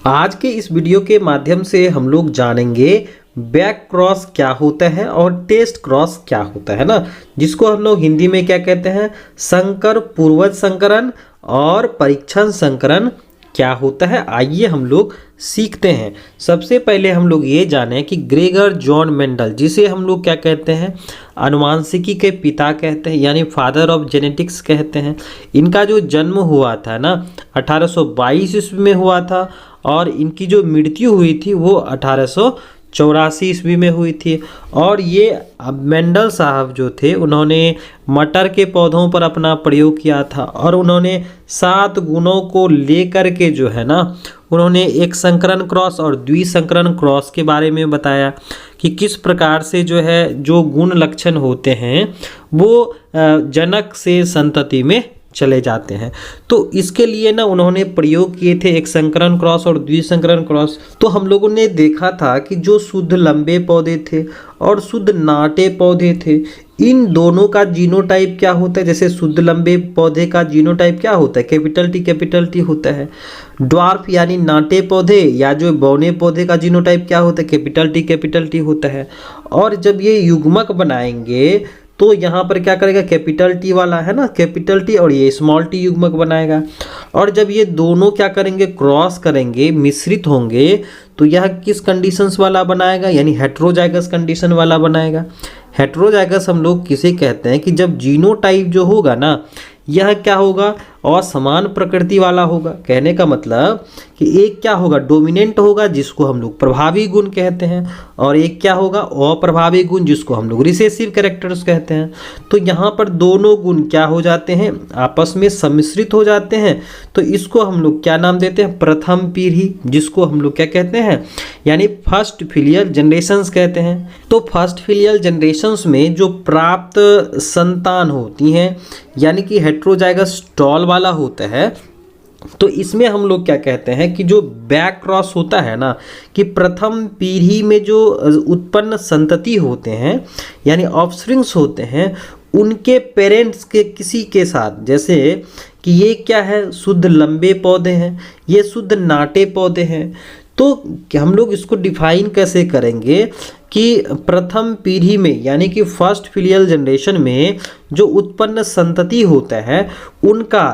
आज के इस वीडियो के माध्यम से हम लोग जानेंगे बैक क्रॉस क्या होता है और टेस्ट क्रॉस क्या होता है ना, जिसको हम लोग हिंदी में क्या कहते हैं, संकर पूर्वज संकरण और परीक्षण संकरण क्या होता है। आइए हम लोग सीखते हैं। सबसे पहले हम लोग ये जानें कि ग्रेगर जॉन मेंडल, जिसे हम लोग क्या कहते हैं, अनुवांशिकी के पिता कहते हैं, यानी फादर ऑफ जेनेटिक्स कहते हैं। इनका जो जन्म हुआ था ना 1822 ईस्वी में हुआ था और इनकी जो मृत्यु हुई थी वो 1884 ईस्वी में हुई थी। और ये मेंडल साहब जो थे उन्होंने मटर के पौधों पर अपना प्रयोग किया था और उन्होंने 7 गुणों को लेकर के जो है ना, उन्होंने एक संकरण क्रॉस और द्विसंकरण क्रॉस के बारे में बताया कि किस प्रकार से जो है जो गुण लक्षण होते हैं वो जनक से संतति में चले जाते हैं। तो इसके लिए ना उन्होंने प्रयोग किए थे एक संकरण क्रॉस और द्विसंकरण क्रॉस। तो हम लोगों ने देखा था कि जो शुद्ध लंबे पौधे थे और शुद्ध नाटे पौधे थे, इन दोनों का जीनोटाइप क्या होता है। जैसे शुद्ध लंबे पौधे का जीनोटाइप क्या होता है, कैपिटल टी होता है। ड्वार्फ यानी नाटे पौधे या जो बौने पौधे का जीनोटाइप क्या होता है, कैपिटल टी होता है। और जब ये युग्मक बनाएंगे तो यहाँ पर क्या करेगा, कैपिटल टी वाला है ना, कैपिटल टी, और ये स्मॉल टी युग्मक बनाएगा। और जब ये दोनों क्या करेंगे, क्रॉस करेंगे, मिश्रित होंगे, तो यह किस कंडीशंस वाला बनाएगा, यानी हेट्रोजाइगस कंडीशन वाला बनाएगा। हेट्रोजाइगस हम लोग किसे कहते हैं कि जब जीनोटाइप जो होगा ना, यह क्या होगा, असमान प्रकृति वाला होगा। कहने का मतलब कि एक क्या होगा, डोमिनेंट होगा जिसको हम लोग प्रभावी गुण कहते हैं, और एक क्या होगा, अप्रभावी गुण जिसको हम लोग रिसेसिव कैरेक्टर्स कहते हैं। तो यहाँ पर दोनों गुण क्या हो जाते हैं, आपस में सम्मिश्रित हो जाते हैं। तो इसको हम लोग क्या नाम देते हैं, प्रथम पीढ़ी, जिसको हम लोग क्या कहते हैं, यानी फर्स्ट फिलियल जनरेशंस कहते हैं। तो फर्स्ट फिलियल जनरेशंस में जो प्राप्त संतान होती हैं, यानी कि हेट्रोजाइगस टॉल वाला होता है, तो इसमें हम लोग क्या कहते हैं कि जो बैक क्रॉस होता है ना, कि प्रथम पीढ़ी में जो उत्पन्न संतति होते हैं यानी ऑफस्प्रिंग्स होते हैं, उनके पेरेंट्स के किसी के साथ, जैसे कि ये क्या है, शुद्ध लंबे पौधे हैं, ये शुद्ध नाटे पौधे हैं। तो हम लोग इसको डिफाइन कैसे करेंगे कि प्रथम पीढ़ी में यानी कि फर्स्ट फिलियल जनरेशन में जो उत्पन्न संतति होता है उनका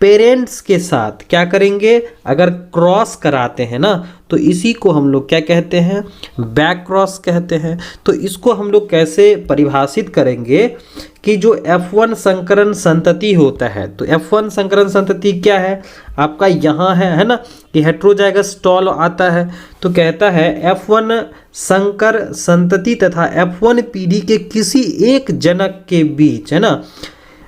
पेरेंट्स के साथ क्या करेंगे, अगर क्रॉस कराते हैं ना, तो इसी को हम लोग क्या कहते हैं, बैक क्रॉस कहते हैं। तो इसको हम लोग कैसे परिभाषित करेंगे कि जो F1 संकरण संतति होता है, तो F1 संकरण संतति क्या है आपका, यहाँ है ना, कि हेट्रोजाइगस टॉल आता है। तो कहता है F1 संकर संतति तथा F1 पीढ़ी के किसी एक जनक के बीच, है ना,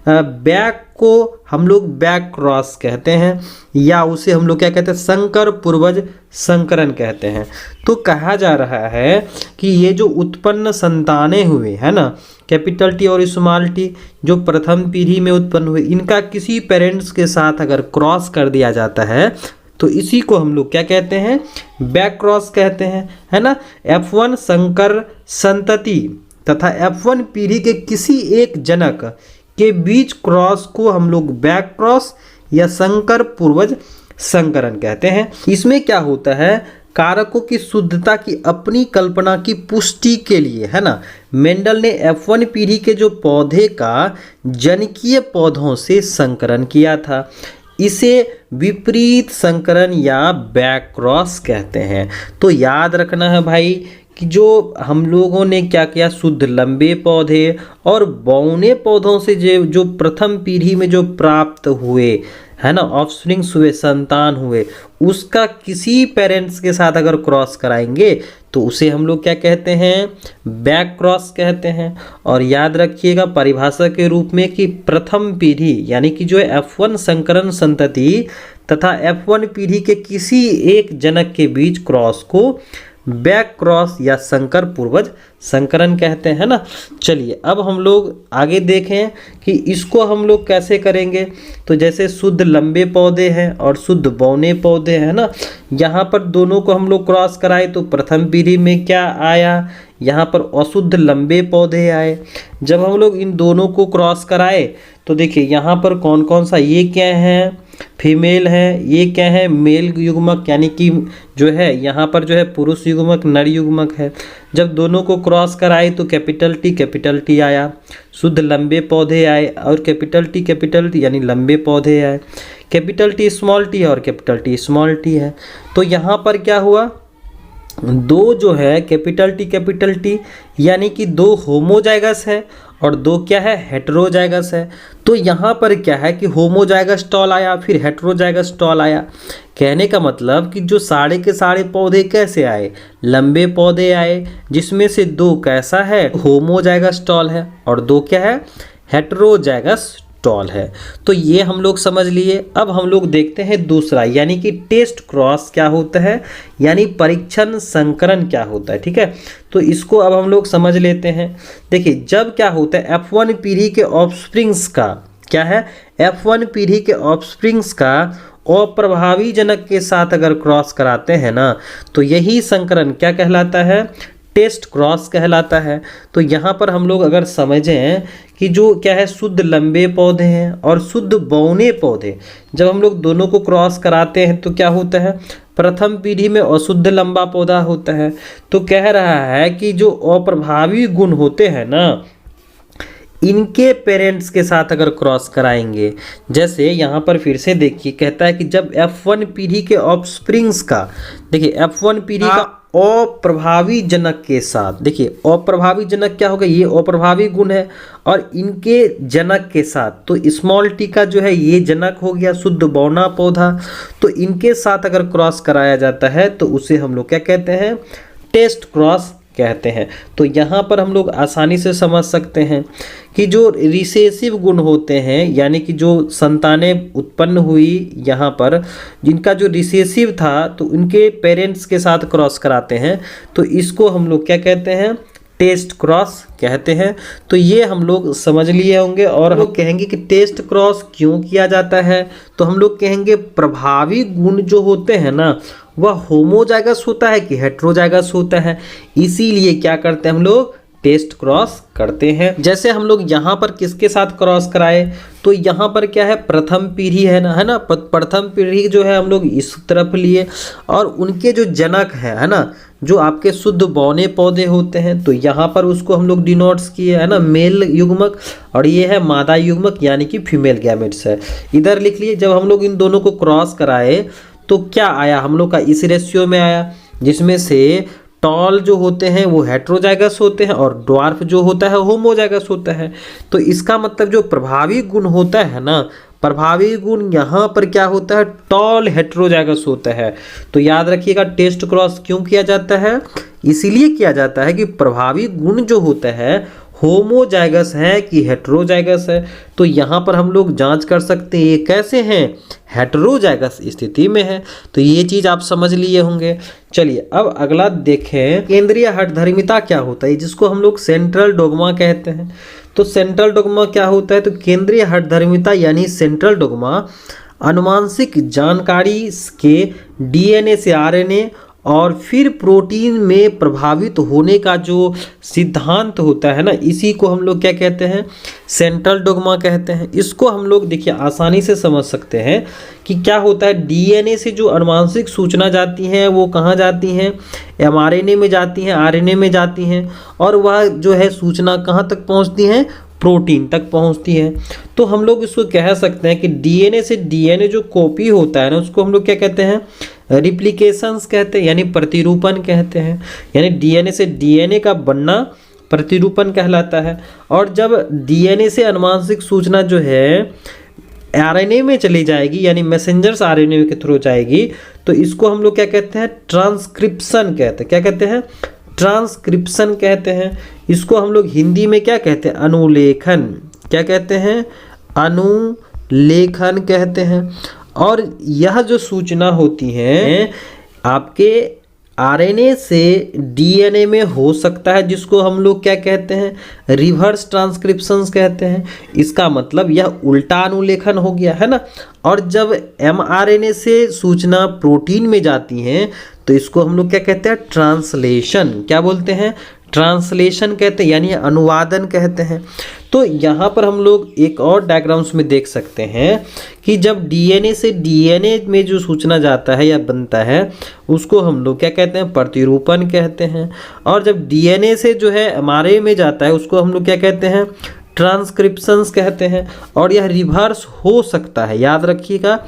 बैक को हम लोग बैक क्रॉस कहते हैं, या उसे हम लोग क्या कहते हैं, संकर पूर्वज संकरण कहते हैं। तो कहा जा रहा है कि ये जो उत्पन्न संतानें हुए है ना, कैपिटल टी और स्मॉल टी, जो प्रथम पीढ़ी में उत्पन्न हुए, इनका किसी पेरेंट्स के साथ अगर क्रॉस कर दिया जाता है तो इसी को हम लोग क्या कहते हैं, बैक क्रॉस कहते हैं, है ना। F1 संकर संतति तथा F1 पीढ़ी के किसी एक जनक के बीच क्रॉस को हम लोग बैक क्रॉस या संकर पूर्वज संकरण कहते हैं। इसमें क्या होता है, कारकों की शुद्धता की अपनी कल्पना की पुष्टि के लिए, है ना, मेंडल ने F1 पीढ़ी के जो पौधे का जनिकीय पौधों से संकरण किया था। इसे विपरीत संकरण या बैक क्रॉस कहते हैं। तो याद रखना है भाई कि जो हम लोगों ने क्या किया, शुद्ध लंबे पौधे और बौने पौधों से जो प्रथम पीढ़ी में जो प्राप्त हुए, है ना, ऑफस्प्रिंग्स हुए, संतान हुए, उसका किसी पेरेंट्स के साथ अगर क्रॉस कराएंगे तो उसे हम लोग क्या कहते हैं, बैक क्रॉस कहते हैं। और याद रखिएगा परिभाषा के रूप में कि प्रथम पीढ़ी यानी कि जो F1 संकरण संतति तथा F1 पीढ़ी के किसी एक जनक के बीच क्रॉस को बैक क्रॉस या संकर पूर्वज संकरण कहते हैं ना। चलिए अब हम लोग आगे देखें कि इसको हम लोग कैसे करेंगे। तो जैसे शुद्ध लंबे पौधे हैं और शुद्ध बौने पौधे हैं ना, यहाँ पर दोनों को हम लोग क्रॉस कराए तो प्रथम पीढ़ी में क्या आया, यहाँ पर अशुद्ध लंबे पौधे आए। जब हम लोग इन दोनों को क्रॉस कराए तो देखिए यहाँ पर कौन कौन सा, ये क्या है फीमेल है, ये क्या है मेल युग्मक, यानी कि जो है यहाँ पर जो है पुरुष युग्मक नर युग्मक है। जब दोनों को क्रॉस कराए तो कैपिटल टी आया, शुद्ध लंबे पौधे आए, और कैपिटल टी यानी लंबे पौधे आए, कैपिटल टी और कैपिटल टी है। तो यहाँ पर क्या हुआ, दो जो है कैपिटल टी यानी कि दो होमोजाइगस है और दो क्या है हेटेरोजाइगस है। तो यहाँ पर क्या है कि होमोजाइगस टॉल आया फिर हेटेरोजाइगस टॉल आया। कहने का मतलब कि जो सारे के सारे पौधे कैसे आए, लंबे पौधे आए, जिसमें से दो कैसा है होमोजाइगस टॉल है और दो क्या है हेटेरोजाइगस टॉल है। तो ये हम लोग समझ लिए। अब हम लोग देखते हैं दूसरा, यानी कि टेस्ट क्रॉस क्या होता है, यानी परीक्षण संकरण क्या होता है। ठीक है, तो इसको अब हम लोग समझ लेते हैं। देखिए जब क्या होता है F1 पीढ़ी के ऑफस्प्रिंग्स का क्या है, F1 पीढ़ी के ऑफस्प्रिंग्स का अप्रभावी जनक के साथ अगर क्रॉस कराते हैं ना, तो यही संकरण क्या कहलाता है, टेस्ट क्रॉस कहलाता है। तो यहाँ पर हम लोग अगर समझें कि जो क्या है शुद्ध लंबे पौधे हैं और शुद्ध बौने पौधे, जब हम लोग दोनों को क्रॉस कराते हैं तो क्या होता है, प्रथम पीढ़ी में अशुद्ध लंबा पौधा होता है। तो कह रहा है कि जो अप्रभावी गुण होते हैं ना, इनके पेरेंट्स के साथ अगर क्रॉस कराएंगे, जैसे यहाँ पर फिर से देखिए कहता है कि जब F1 पीढ़ी के ऑफस्प्रिंग्स का, देखिए F1 पीढ़ी का अप्रभावी जनक के साथ, देखिए अप्रभावी जनक क्या होगा, ये अप्रभावी गुण है और इनके जनक के साथ, तो स्मॉल टी का जो है ये जनक हो गया शुद्ध बौना पौधा। तो इनके साथ अगर क्रॉस कराया जाता है तो उसे हम लोग क्या कहते हैं, टेस्ट क्रॉस कहते हैं। तो यहाँ पर हम लोग आसानी से समझ सकते हैं कि जो रिसेसिव गुण होते हैं, यानी कि जो संतानें उत्पन्न हुई यहाँ पर, जिनका जो रिसेसिव था तो उनके पेरेंट्स के साथ क्रॉस कराते हैं, तो इसको हम लोग क्या कहते हैं, टेस्ट क्रॉस कहते हैं। तो ये हम लोग समझ लिए होंगे। और हम लोग कहेंगे कि टेस्ट क्रॉस क्यों किया जाता है, तो हम लोग कहेंगे प्रभावी गुण जो होते हैं ना, वह होमोजाइगस होता है कि हेटेरोजाइगस होता है, इसीलिए क्या करते हैं हम लोग, टेस्ट क्रॉस करते हैं। जैसे हम लोग यहाँ पर किसके साथ क्रॉस कराए, तो यहाँ पर क्या है प्रथम पीढ़ी है ना, प्रथम पीढ़ी जो है हम लोग इस तरफ लिए और उनके जो जनक है ना, जो आपके शुद्ध बौने पौधे होते हैं, तो यहाँ पर उसको हम लोग डिनोट्स किए है ना, मेल युग्मक, और ये है मादा युग्मक यानी कि फीमेल गैमेट्स है, इधर लिख लिए। जब हम लोग इन दोनों को क्रॉस कराए तो क्या आया हम लोग का, इस रेशियो में आया, जिसमें से टॉल जो होते हैं वो हेटेरोजाइगस होते हैं और ड्वार्फ जो होता है होमोजाइगस होता है। तो इसका मतलब जो प्रभावी गुण होता है ना, प्रभावी गुण यहाँ पर क्या होता है, टॉल हेटेरोजाइगस होता है। तो याद रखिएगा टेस्ट क्रॉस क्यों किया जाता है, इसीलिए किया जाता है कि प्रभावी गुण जो होता है होमोजाइगस है कि हेटेरोजाइगस है। तो यहाँ पर हम लोग जांच कर सकते हैं ये कैसे हैं, हेटेरोजाइगस स्थिति में है। तो ये चीज़ आप समझ लिए होंगे। चलिए अब अगला देखें, केंद्रीय हठधर्मिता क्या होता है, जिसको हम लोग सेंट्रल डोग्मा कहते हैं। तो सेंट्रल डोग्मा क्या होता है, तो केंद्रीय हठधर्मिता यानी सेंट्रल डोग्मा आनुवांशिक जानकारी के डीएनए से आरएनए और फिर प्रोटीन में प्रभावित होने का जो सिद्धांत होता है ना, इसी को हम लोग क्या कहते हैं, सेंट्रल डोग्मा कहते हैं। इसको हम लोग देखिए आसानी से समझ सकते हैं कि क्या होता है, डीएनए से जो आनुवांशिक सूचना जाती हैं वो कहाँ जाती हैं, एमआरएनए में जाती हैं, आरएनए में जाती हैं, और वह जो है सूचना कहाँ तक पहुँचती हैं, प्रोटीन तक पहुंचती है। तो हम लोग इसको कह सकते हैं कि डीएनए से डीएनए जो कॉपी होता है ना, उसको हम लोग क्या कहते हैं, रिप्लिकेशंस कहते हैं, यानी प्रतिरूपण कहते हैं। यानी डीएनए से डीएनए का बनना प्रतिरूपण कहलाता है। और जब डीएनए से आनुवांशिक सूचना जो है आरएनए में चली जाएगी, यानी मैसेंजर्स आरएनए के थ्रू जाएगी, तो इसको हम लोग क्या कहते हैं, ट्रांसक्रिप्शन कहते हैं। क्या कहते हैं, ट्रांसक्रिप्शन कहते हैं। इसको हम लोग हिंदी में क्या कहते हैं, अनुलेखन। क्या कहते हैं, अनुलेखन कहते हैं। और यह जो सूचना होती है आपके आरएनए से डीएनए में हो सकता है, जिसको हम लोग क्या कहते हैं, रिवर्स ट्रांसक्रिप्शंस कहते हैं। इसका मतलब यह उल्टा अनुलेखन हो गया है ना। और जब एमआरएनए से सूचना प्रोटीन में जाती है तो इसको हम लोग क्या कहते हैं, ट्रांसलेशन। क्या बोलते हैं, ट्रांसलेशन कहते हैं यानी अनुवादन कहते हैं। तो यहाँ पर हम लोग एक और डायग्राम्स में देख सकते हैं कि जब डीएनए से डीएनए में जो सूचना जाता है या बनता है उसको हम लोग क्या कहते हैं, प्रतिरूपण कहते हैं। और जब डीएनए से जो है एमआरएनए में जाता है उसको हम लोग क्या कहते हैं, ट्रांसक्रिप्शंस कहते हैं। और यह रिवर्स हो सकता है, याद रखिएगा,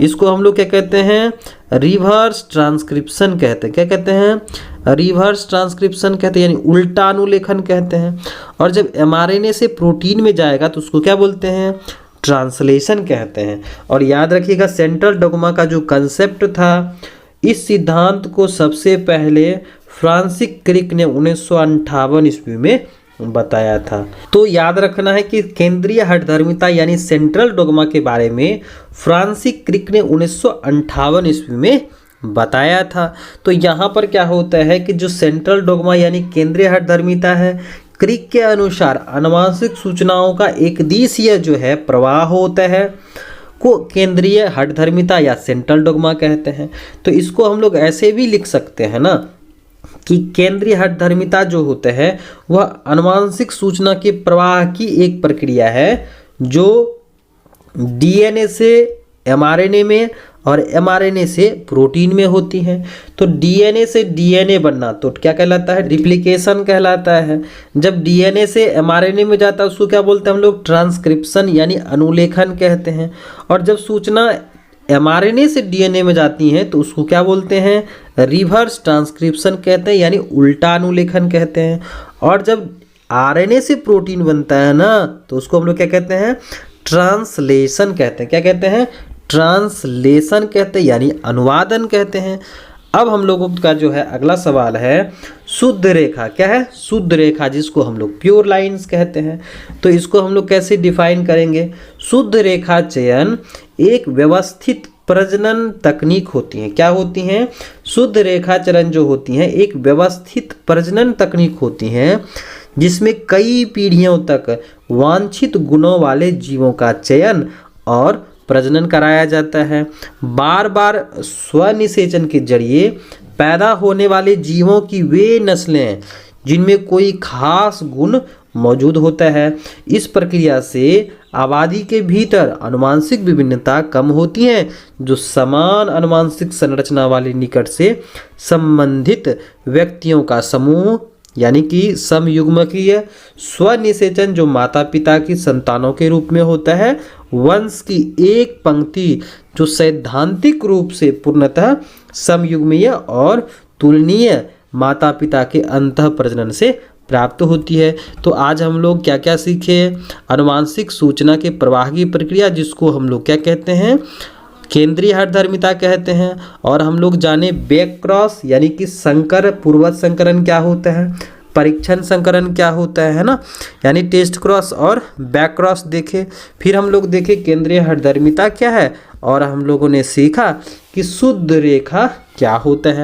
इसको हम लोग क्या कहते हैं, रिवर्स ट्रांसक्रिप्शन कहते हैं। क्या कहते हैं, रिवर्स ट्रांसक्रिप्शन कहते हैं, यानी उल्टा अनुलेखन कहते हैं। और जब एमआरएनए से प्रोटीन में जाएगा तो उसको क्या बोलते हैं, ट्रांसलेशन कहते हैं। और याद रखिएगा सेंट्रल डोग्मा का जो कंसेप्ट था, इस सिद्धांत को सबसे पहले फ्रांसिस क्रिक ने 1958 ईस्वी में बताया था। तो याद रखना है कि केंद्रीय हठधर्मिता यानी सेंट्रल डोग्मा के बारे में फ्रांसिस क्रिक ने 1958 ईस्वी में बताया था। तो यहाँ पर क्या होता है कि जो सेंट्रल डोग्मा यानी केंद्रीय हठधर्मिता है, क्रिक के अनुसार आनुवंशिक सूचनाओं का एक दिशीय जो है प्रवाह होता है को केंद्रीय हठधर्मिता या सेंट्रल डोग्मा कहते हैं। तो इसको हम लोग ऐसे भी लिख सकते हैं ना कि केंद्रीय हठधर्मिता जो होते हैं वह आनुवंशिक सूचना के प्रवाह की एक प्रक्रिया है जो डीएनए से एमआरएनए में और एमआरएनए से प्रोटीन में होती है। तो डीएनए से डीएनए बनना तो क्या कहलाता है, रिप्लिकेशन कहलाता है। जब डीएनए से एमआरएनए में जाता है उसको क्या बोलते हैं हम लोग, ट्रांसक्रिप्शन यानी अनुलेखन कहते हैं। और जब सूचना एमआरएनए से डीएनए में जाती हैं तो उसको क्या बोलते हैं, रिवर्स ट्रांसक्रिप्शन कहते हैं यानी उल्टा अनुलेखन कहते हैं। और जब आरएनए से प्रोटीन बनता है ना तो उसको हम लोग क्या कहते हैं, ट्रांसलेशन कहते हैं। क्या कहते हैं, ट्रांसलेशन कहते हैं यानी अनुवादन कहते हैं। अब हम लोगों का जो है अगला सवाल है शुद्ध रेखा। क्या है, शुद्ध रेखा, जिसको हम लोग प्योर लाइंस कहते हैं। तो इसको हम लोग कैसे डिफाइन करेंगे, शुद्ध रेखा चयन एक व्यवस्थित प्रजनन तकनीक होती है। क्या होती हैं, शुद्ध रेखा चयन जो होती हैं एक व्यवस्थित प्रजनन तकनीक होती हैं जिसमें कई पीढ़ियों तक वांछित गुणों वाले जीवों का चयन और प्रजनन कराया जाता है। बार बार स्वनिषेचन के जरिए पैदा होने वाले जीवों की वे नस्लें जिनमें कोई खास गुण मौजूद होता है। इस प्रक्रिया से आबादी के भीतर आनुवंशिक विभिन्नता कम होती है जो समान आनुवंशिक संरचना वाले निकट से संबंधित व्यक्तियों का समूह यानी कि समयुग्मकीय स्वनिषेचन जो माता पिता की संतानों के रूप में होता है, वंश की एक पंक्ति जो सैद्धांतिक रूप से पूर्णतः समयुग्मीय और तुलनीय माता पिता के अंतः प्रजनन से प्राप्त होती है। तो आज हम लोग क्या क्या सीखे, आनुवंशिक सूचना के प्रवाह की प्रक्रिया जिसको हम लोग क्या कहते हैं, केंद्रीय हठधर्मिता कहते हैं। और हम लोग जाने बैक क्रॉस यानी कि संकर पूर्वज संकरण क्या होता है, परीक्षण संकरण क्या होता है ना, यानी टेस्ट क्रॉस और बैक क्रॉस देखे। फिर हम लोग देखे केंद्रीय हठधर्मिता क्या है और हम लोगों ने सीखा कि शुद्ध रेखा क्या होता है।